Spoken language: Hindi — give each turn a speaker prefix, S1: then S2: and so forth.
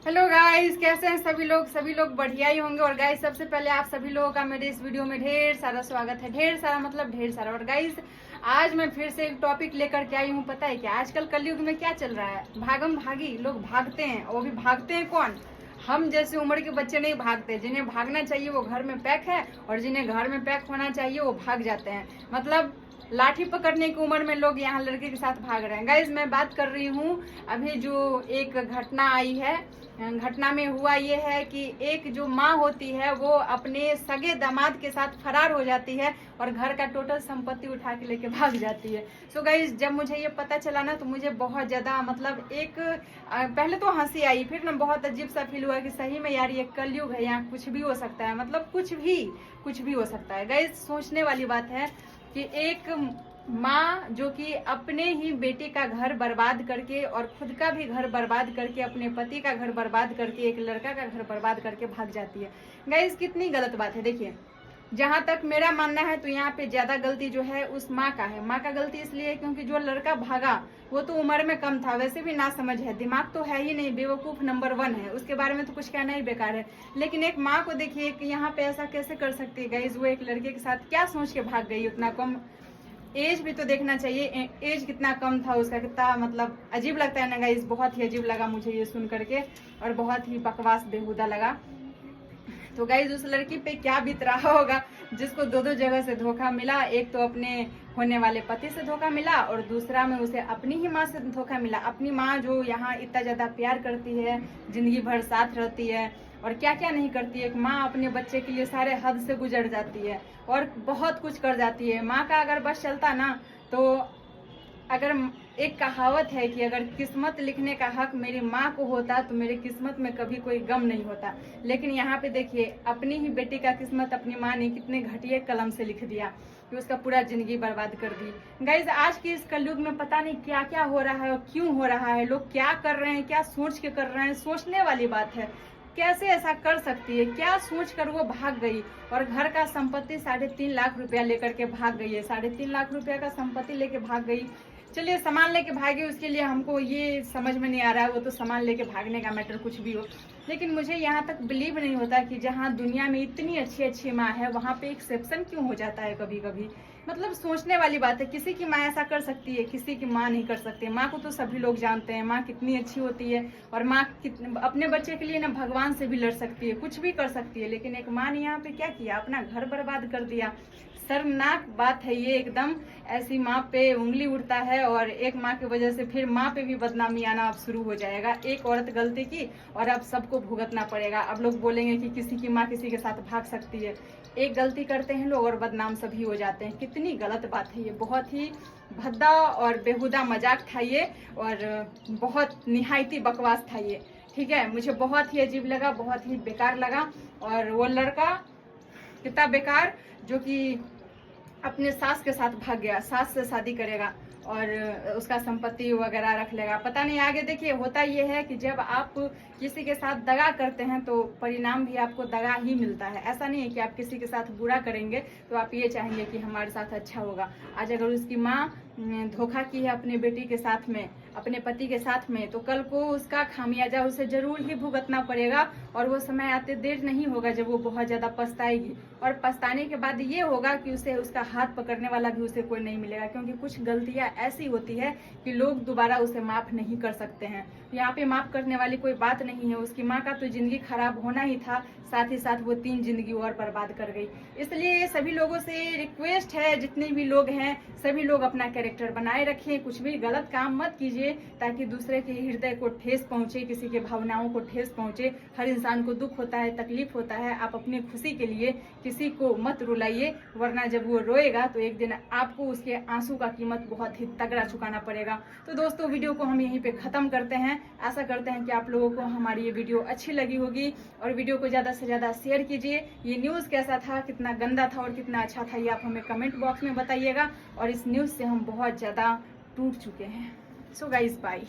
S1: हेलो गाइस, कैसे हैं सभी लोग बढ़िया ही होंगे। और गाइस सबसे पहले आप सभी लोगों का मेरे इस वीडियो में ढेर सारा स्वागत है। ढेर सारा मतलब ढेर सारा। और गाइस आज मैं फिर से एक टॉपिक लेकर के आई हूँ। पता है क्या आजकल कलयुग में क्या चल रहा है? भागम भागी लोग भागते हैं। और वो भी भागते हैं कौन? हम जैसे उम्र के बच्चे नहीं भागते। जिन्हें भागना चाहिए वो घर में पैक है, और जिन्हें घर में पैक होना चाहिए वो भाग जाते हैं। मतलब लाठी पकड़ने की उम्र में लोग यहाँ लड़के के साथ भाग रहे हैं। गाइज मैं बात कर रही हूँ अभी जो एक घटना आई है। घटना में हुआ ये है कि एक जो माँ होती है वो अपने सगे दामाद के साथ फरार हो जाती है और घर का टोटल संपत्ति उठा के लेके भाग जाती है। सो गाइज जब मुझे ये पता चला ना तो मुझे बहुत ज्यादा मतलब पहले तो हंसी आई, फिर ना बहुत अजीब सा फील हुआ कि सही में यार ये कलयुग है, यहाँ कुछ भी हो सकता है। मतलब कुछ भी हो सकता है। गाइज सोचने वाली बात है कि एक माँ जो कि अपने ही बेटे का घर बर्बाद करके और खुद का भी घर बर्बाद करके, अपने पति का घर बर्बाद करके, एक लड़का का घर बर्बाद करके भाग जाती है। गाइस कितनी गलत बात है। देखिए जहां तक मेरा मानना है तो यहाँ पे ज्यादा गलती जो है उस माँ का है। माँ का गलती इसलिए है क्योंकि जो लड़का भागा वो तो उम्र में कम था, वैसे भी ना समझ है, दिमाग तो है ही नहीं, बेवकूफ नंबर 1 है। उसके बारे में तो कुछ कहना ही बेकार है। लेकिन एक माँ को देखिए कि यहाँ पे ऐसा कैसे कर सकती है। गाइस वो एक लड़के के साथ क्या सोच के भाग गई? उतना कम एज भी तो देखना चाहिए। एज कितना कम था उसका, कितना मतलब अजीब लगता है ना गाइस। बहुत ही अजीब लगा मुझे ये सुन करके, और बहुत ही बकवास बेहुदा लगा। तो गाइज उस लड़की पे क्या बीत रहा होगा जिसको दो जगह से धोखा मिला। एक तो अपने होने वाले पति से धोखा मिला और दूसरा में उसे अपनी ही माँ से धोखा मिला। अपनी माँ जो यहाँ इतना ज्यादा प्यार करती है, जिंदगी भर साथ रहती है और क्या क्या नहीं करती है। एक माँ अपने बच्चे के लिए सारे हद से गुजर जाती है और बहुत कुछ कर जाती है। माँ का अगर बस चलता ना तो अगर एक कहावत है कि अगर किस्मत लिखने का हक मेरी माँ को होता तो मेरी किस्मत में कभी कोई गम नहीं होता। लेकिन यहाँ पे देखिए अपनी ही बेटी का किस्मत अपनी माँ ने कितने घटिया कलम से लिख दिया कि उसका पूरा जिंदगी बर्बाद कर दी। गाइज आज के इस कलयुग में पता नहीं क्या क्या हो रहा है और क्यों हो रहा है, लोग क्या कर रहे हैं, क्या सोच के कर रहे हैं। सोचने वाली बात है, कैसे ऐसा कर सकती है? क्या सोच कर वो भाग गई और घर का संपत्ति 3.5 लाख रुपया लेकर के भाग गई है। 3.5 लाख रुपया का संपत्ति लेके भाग गई। चलिए सामान लेके भागे, उसके लिए हमको ये समझ में नहीं आ रहा है, वो तो सामान लेके भागने का मैटर कुछ भी हो। लेकिन मुझे यहाँ तक बिलीव नहीं होता कि जहाँ दुनिया में इतनी अच्छी अच्छी माँ है वहाँ पे एक्सेप्शन क्यों हो जाता है कभी कभी। मतलब सोचने वाली बात है। किसी की माँ ऐसा कर सकती है, किसी की माँ नहीं कर सकती। माँ को तो सभी लोग जानते हैं, माँ कितनी अच्छी होती है। और माँ अपने बच्चे के लिए ना भगवान से भी लड़ सकती है, कुछ भी कर सकती है। लेकिन एक माँ ने यहाँ पे क्या किया? अपना घर बर्बाद कर दिया। शर्मनाक बात है ये एकदम। ऐसी माँ पे उंगली उठता है और एक माँ की वजह से फिर माँ पे भी बदनामी आना अब शुरू हो जाएगा। एक औरत गलती की और अब सबको भुगतना पड़ेगा। अब लोग बोलेंगे कि किसी की माँ किसी के साथ भाग सकती है। एक गलती करते हैं लोग और बदनाम सभी हो जाते हैं। कितनी गलत बात है ये। बहुत ही भद्दा और बेहुदा मजाक था ये, और बहुत निहायती बकवास था ये। ठीक है, मुझे बहुत ही अजीब लगा, बहुत ही बेकार लगा। और वो लड़का कितना बेकार जो कि अपने सास के साथ भाग गया, सास से शादी करेगा और उसका संपत्ति वगैरह रख लेगा। पता नहीं आगे। देखिए होता ये है कि जब आप किसी के साथ दगा करते हैं तो परिणाम भी आपको दगा ही मिलता है। ऐसा नहीं है कि आप किसी के साथ बुरा करेंगे तो आप ये चाहेंगे कि हमारे साथ अच्छा होगा। आज अगर उसकी माँ धोखा की है अपने बेटी के साथ में, अपने पति के साथ में, तो कल को उसका खामियाजा उसे जरूर ही भुगतना पड़ेगा। और वो समय आते देर नहीं होगा जब वो बहुत ज्यादा पछताएगी। और पछताने के बाद ये होगा कि उसे उसका हाथ पकड़ने वाला भी उसे कोई नहीं मिलेगा, क्योंकि कुछ गलतियां ऐसी होती है कि लोग दोबारा उसे माफ नहीं कर सकते हैं। यहाँ पे माफ करने वाली कोई बात नहीं है। उसकी माँ का तो जिंदगी खराब होना ही था, साथ ही साथ वो 3 जिंदगी और बर्बाद कर गई। इसलिए सभी लोगों से रिक्वेस्ट है, जितने भी लोग हैं सभी लोग अपना कैरेक्टर बनाए रखें। कुछ भी गलत काम मत कीजिए ताकि दूसरे के हृदय को ठेस पहुंचे, किसी के भावनाओं को ठेस पहुंचे। हर इंसान को दुख होता है, तकलीफ होता है। आप अपनी खुशी के लिए किसी को मत रुलाइए, वरना जब वो रोएगा तो एक दिन आपको उसके आंसू का कीमत बहुत ही तगड़ा चुकाना पड़ेगा। तो दोस्तों वीडियो को हम यहीं पे खत्म करते हैं। आशा करते हैं कि आप लोगों को हमारी ये वीडियो अच्छी लगी होगी, और वीडियो को ज्यादा से ज्यादा शेयर कीजिए। ये न्यूज कैसा था, कितना गंदा था और कितना अच्छा था, ये आप हमें कमेंट बॉक्स में बताइएगा। और इस न्यूज से हम बहुत ज्यादा टूट चुके हैं। So guys bye.